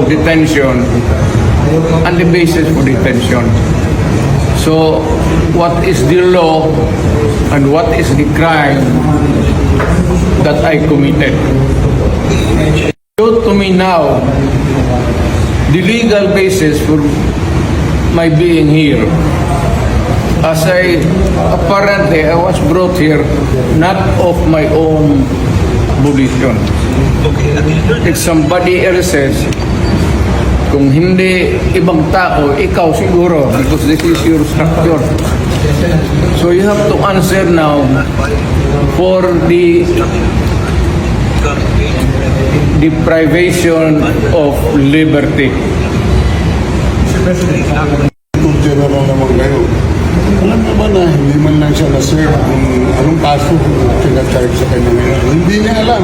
detention and the basis for detention. So, what is the law and what is the crime that I committed? Show to me now the legal basis for my being here. As apparently I was brought here not of my own volition. It's somebody else's. Kung hindi ibang tao, ikaw siguro, because this is your structure. So you have to answer now for the deprivation of liberty. General naman kayo. Alam mo ba na hindi man lang siya na-serve kung anong kaso pinacharge sa kanya ngayon? Hindi niya alam.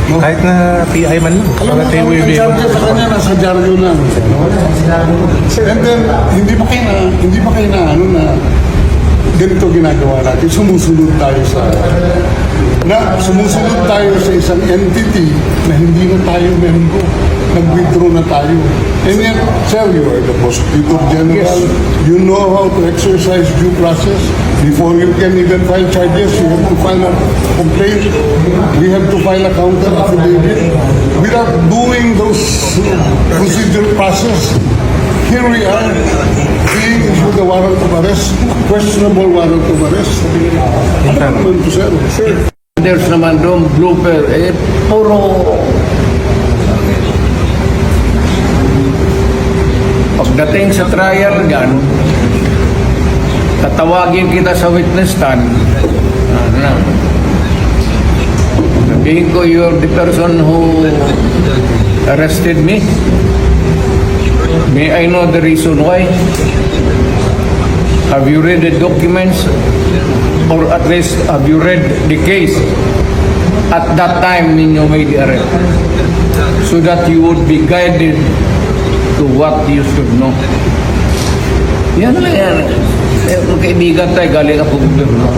No? Kahit na PI man lang. Alam mo, ang charge sa kanya nasa dyaryo lang. No? And then, hindi pa kayo na ganito ginagawa natin. Sumusunod tayo sa isang entity na hindi na tayo member. Nag-withdraw na tayo. And yet, sir, you are the Prosecutor General. Yes. You know how to exercise due process. Before you can even file charges, you have to file a complaint. We have to file a counter affidavit. Without doing those procedural process, here we are being issued a warrant of arrest, questionable warrant of arrest. Ano naman to, sir? There's naman doon blooper, puro pagdating sa trial gan, tatawagin kita sa witness stand. Sabihin ko, you're the person who arrested me. May I know the reason why? Have you read the documents? Or at least have you read the case at that time when you made the arrest? So that you would be guided to what you should know. Yan lang yan. Kaibigan tayo, galing ako gobyerno.